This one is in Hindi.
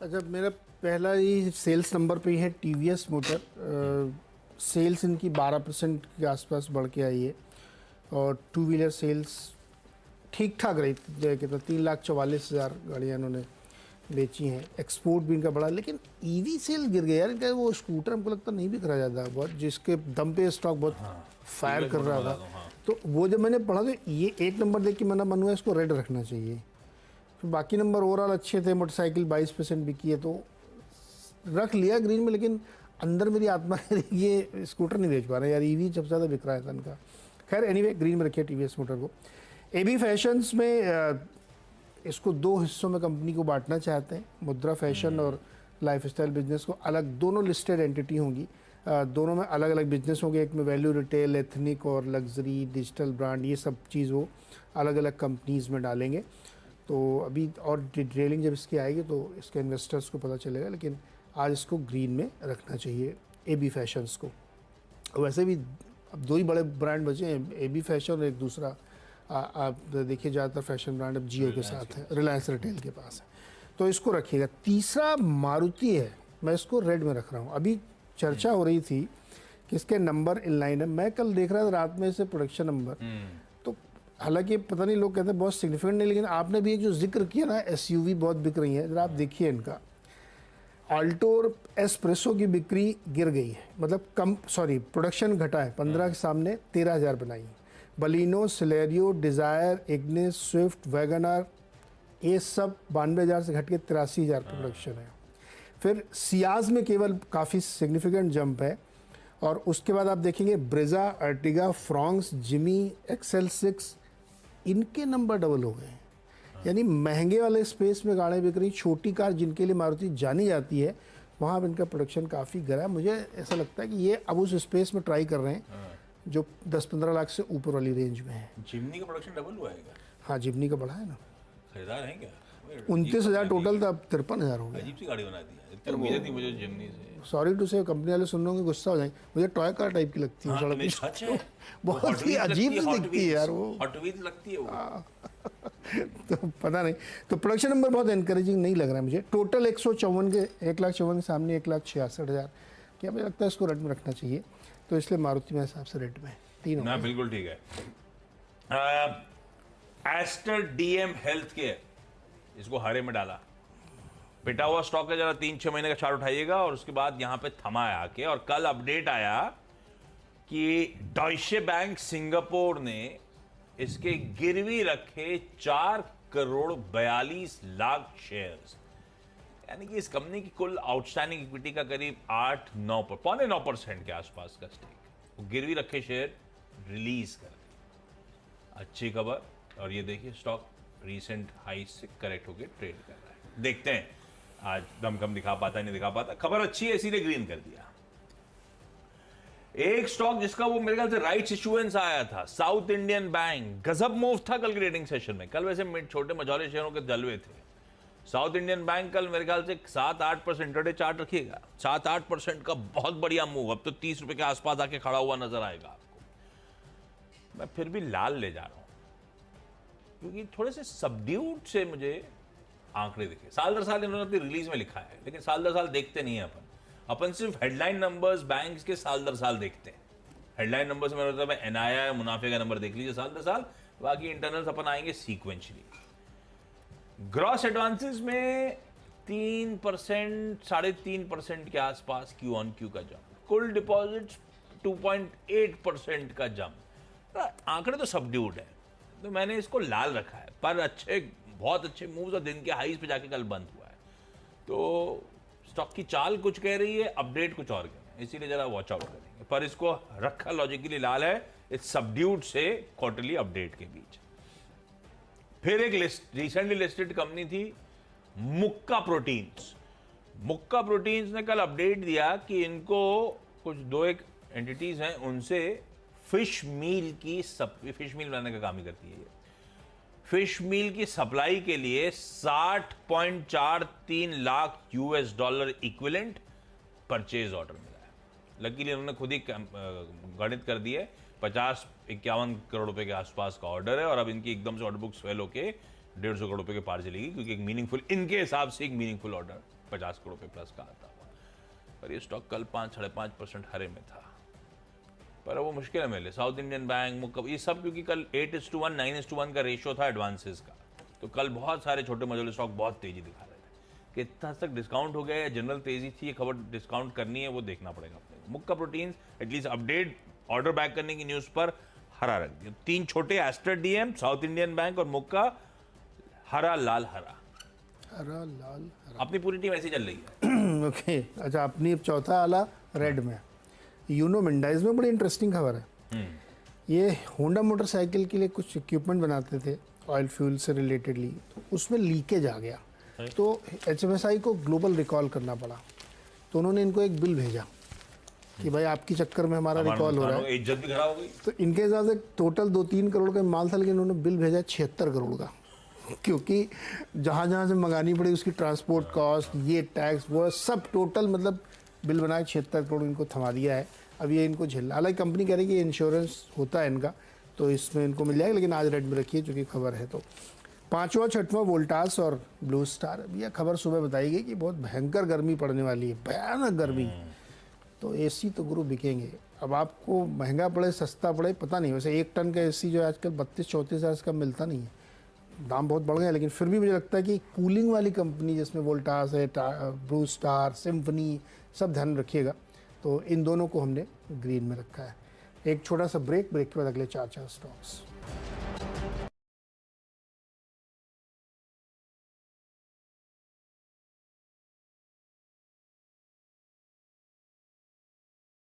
अच्छा, मेरा पहला ही सेल्स नंबर पे ही है टीवीएस मोटर। सेल्स इनकी 12% के आसपास बढ़ के आई है और टू व्हीलर सेल्स ठीक ठाक रही। कितना 3,44,000 गाड़ियाँ इन्होंने बेची हैं। एक्सपोर्ट भी इनका बढ़ा, लेकिन ईवी सेल गिर गया यार इनका। वो स्कूटर हमको लगता नहीं बिक रहा ज़्यादा, बहुत जिसके दम पे स्टॉक बहुत फायर कर रहा था। तो वो जब मैंने पढ़ा तो ये एक नंबर देख के मेरा मन हुआ इसको रेड रखना चाहिए। फिर बाकी नंबर ओवरऑल अच्छे थे। मोटरसाइकिल 22% बिकी है तो रख लिया ग्रीन में, लेकिन अंदर मेरी आत्मा ये स्कूटर नहीं बेच पा रहे यार, ईवी सबसे ज़्यादा बिक रहा है इनका। खैर एनीवे ग्रीन में रखिए टीवीएस मोटर को। एबी फैशंस में इसको दो हिस्सों में कंपनी को बांटना चाहते हैं। मुद्रा फैशन और लाइफस्टाइल बिजनेस को अलग, दोनों लिस्टेड एंटिटी होंगी। दोनों में अलग अलग बिजनेस होंगे। एक में वैल्यू रिटेल, एथनिक और लग्जरी, डिजिटल ब्रांड, ये सब चीज़ वो अलग अलग कंपनीज़ में डालेंगे। तो अभी और डिटेलिंग जब इसकी आएगी तो इसके इन्वेस्टर्स को पता चलेगा, लेकिन आज इसको ग्रीन में रखना चाहिए एबी फैशंस को। वैसे भी अब दो ही बड़े ब्रांड बचे हैं, एबी फैशन और एक दूसरा आप देखिए ज़्यादातर फैशन ब्रांड अब जियो के साथ है, रिलायंस रिटेल के पास है, तो इसको रखिएगा। तीसरा मारुति है, मैं इसको रेड में रख रहा हूँ। अभी चर्चा हो रही थी कि इसके नंबर इन लाइन है। मैं कल देख रहा था रात में इसे प्रोडक्शन नंबर, तो हालांकि पता नहीं, लोग कहते हैं बहुत सिग्निफिकेंट नहीं, लेकिन आपने भी एक जो जिक्र किया ना एसयूवी बहुत बिक रही है, जरा आप देखिए इनका। आल्टो और एस्प्रेसो की बिक्री गिर गई है, मतलब कम, सॉरी प्रोडक्शन घटा है। 15 के सामने 13,000 बनाई। Baleno, Celerio, desire, Ignis, Swift, Wagner, ये सब 92,000 से घट के 83,000 प्रोडक्शन है। फिर सियाज में केवल काफ़ी सिग्निफिकेंट जंप है। और उसके बाद आप देखेंगे Brezza, Ertiga, Fronx, Jimmy, XL6, इनके नंबर डबल हो गए। यानी महंगे वाले स्पेस में गाड़ियाँ बिक रही। छोटी कार जिनके लिए मारुति जानी जाती है, वहाँ अब इनका प्रोडक्शन काफ़ी गिरा है। मुझे ऐसा लगता है कि ये अब उस स्पेस में ट्राई कर रहे हैं जो 10-15 लाख से ऊपर वाली रेंज में है। जिमनी का प्रोडक्शन डबल हुआ है क्या? हाँ, जिमनी का बढ़ा है ना। खरीदार हैं क्या? 29,000 टोटल था, अब 53,000 हो गया। अजीब सी गाड़ी बना दी है, इतनी उम्मीद थी मुझे जिमनी से। सॉरी टू से, कंपनी वाले सुन होंगे गुस्सा हो जाएंगे, मुझे टॉय कार टाइप की लगती है। हाँ, सच है, बहुत ही अजीब सी दिखती है यार वो, हॉट व्हील्स लगती है वो। तो पता नहीं। तो प्रोडक्शन नंबर बहुत एनकरेजिंग नहीं लग रहा है मुझे। टोटल 154 के 1,54,000 के सामने 1,66,000, क्या मुझे लगता है इसको रेड में रखना चाहिए। तो इसलिए मारुति मेरे हिसाब से रेड में तीन ना, बिल्कुल ठीक है। एस्टर डीएम हेल्थ केयर, इसको हरे में डाला। पिटा हुआ स्टॉक है, जरा 3-6 महीने का चार्ट उठाइएगा और उसके बाद यहां पे थमा है आके। और कल अपडेट आया कि डॉइचे बैंक सिंगापुर ने इसके गिरवी रखे 4,42,00,000 शेयर्स, यानी कि इस कंपनी की कुल आउटस्टैंडिंग इक्विटी का करीब 8-9% के आसपास का स्टेक, वो गिरवी रखे शेयर रिलीज कर दिए। अच्छी खबर। और ये देखिए स्टॉक रीसेंट हाई से करेक्ट होकर ट्रेड कर रहा है। देखते हैं आज दम कम दिखा पाता नहीं दिखा पाता। खबर अच्छी है इसीलिए ग्रीन कर दिया। एक स्टॉक जिसका वो मेरे ख्याल से राइट्स इशुएंस आया था, साउथ इंडियन बैंक, गजब मूव था कल ट्रेडिंग सेशन में। कल वैसे छोटे मझौले शेयरों के जलवे थे। साउथ इंडियन बैंक कल मेरे ख्याल से 7-8% इंटरडे चार्ट रखिएगा, 7-8% का बहुत बढ़िया मूव। अब तो 30 रुपए के आसपास आके खड़ा हुआ नजर आएगा आपको। मैं फिर भी लाल ले जा रहा हूं क्योंकि थोड़े से सबड्यूड से मुझे आंकड़े दिखे। साल दर साल इन्होंने अपनी रिलीज में लिखा है, लेकिन साल दर साल देखते नहीं है अपन सिर्फ हेडलाइन नंबर्स बैंक्स के साल दर साल देखते हैं। हेडलाइन नंबर से मेरा मतलब है एनआईआई, मुनाफे का नंबर देख लीजिए साल दर साल, बाकी इंटरनल्स अपन आएंगे सीक्वेंशली। ग्रॉस एडवांसेस में 3%, 3.5% के आसपास क्यू ऑन क्यू का जंप। कुल डिपॉजिट्स 2.8% का जंप। आंकड़े तो सबड्यूड है, तो मैंने इसको लाल रखा है। पर अच्छे, बहुत अच्छे मूव्स और दिन के हाईज पे जाके कल बंद हुआ है। तो स्टॉक की चाल कुछ कह रही है, अपडेट कुछ और कह रही है, इसीलिए जरा वॉच आउट करेंगे। पर इसको रखा लॉजिकली लाल है, इस सबड्यूड से क्वार्टरली अपडेट के बीच। फिर एक रिसेंटली लिस्टेड कंपनी थी मुक्का प्रोटीन्स। मुक्का प्रोटीन्स ने कल अपडेट दिया कि इनको कुछ 2-1 एंटिटीज हैं, उनसे फिश मील बनाने का काम ही करती है ये। फिश मील की सप्लाई के लिए $60.43 लाख इक्विवेलेंट परचेज ऑर्डर मिला है। लकीली उन्होंने खुद ही गणित कर दिए, 50-51 करोड़ रुपए के आसपास का ऑर्डर है। और अब इनकी एकदम से ऑर्डर बुक स्वेल होके 150 करोड़ रुपए के पार चलेगी, क्योंकि एक मीनिंगफुल, इनके हिसाब से एक मीनिंगफुल ऑर्डर 50 करोड़ पे प्लस का आता हुआ, पर ये स्टॉक कल 5-5.5% हरे में था। पर वो मुश्किल है मेरे लिए। साउथ इंडियन बैंक ये सब, क्योंकि कल 8:1 9:1 का रेशियो था एडवांसेस का, तो कल बहुत सारे छोटे मझोले स्टॉक बहुत तेजी दिखा रहे थे। कितना तक डिस्काउंट हो गया या जनरल तेजी थी, ये खबर डिस्काउंट करनी है वो देखना पड़ेगा अपने को। मुक्का proteins at least update order back करने की न्यूज़ पर हरा रख दिया। 3 छोटे Aster DM, south Indian bank और मुक्का हरा लाल हरा। हरा लाल अपनी पूरी टीम ऐसी चल रही है। ओके अच्छा, अपनी अब चौथा आला रेड में। यूनो मिंडाइज में बड़ी इंटरेस्टिंग खबर है। ये होंडा मोटरसाइकिल के लिए कुछ इक्विपमेंट बनाते थे ऑयल फ्यूल से रिलेटेडली, तो उसमें लीकेज आ गया, तो HMSI को ग्लोबल रिकॉल करना पड़ा। तो उन्होंने इनको एक बिल भेजा कि भाई आपकी चक्कर में हमारा रिकॉल हो रहा है। इज्जत भी खराब हो गई। तो इनके हिसाब से टोटल 2-3 करोड़ का माल था, लेकिन उन्होंने बिल भेजा 76 करोड़ का, क्योंकि जहाँ जहाँ से मंगानी पड़ी उसकी ट्रांसपोर्ट कॉस्ट, ये टैक्स, वो सब टोटल मतलब बिल बनाए 76 करोड़ इनको थमा दिया है। अब ये इनको झेलना, हालांकि कंपनी कह रही है कि इंश्योरेंस होता है इनका, तो इसमें इनको मिल जाएगा, लेकिन आज रेड में रखिए चूँकि खबर है। तो 5वां 6वां वोल्टास और ब्लू स्टार, यह खबर सुबह बताई गई कि बहुत भयंकर गर्मी पड़ने वाली है, भयानक गर्मी। तो AC तो गुरु बिकेंगे। अब आपको महंगा पड़े सस्ता पड़े पता नहीं, वैसे 1 टन का AC जो है आजकल 32-34 हज़ार का मिलता नहीं है, दाम बहुत बढ़ गए। लेकिन फिर भी मुझे लगता है कि कूलिंग वाली कंपनी जिसमें वोल्टास है, ब्लू स्टार, सिम्फनी, सब ध्यान रखिएगा। तो इन दोनों को हमने ग्रीन में रखा है। एक छोटा सा ब्रेक के बाद अगले 4 स्टॉक्स।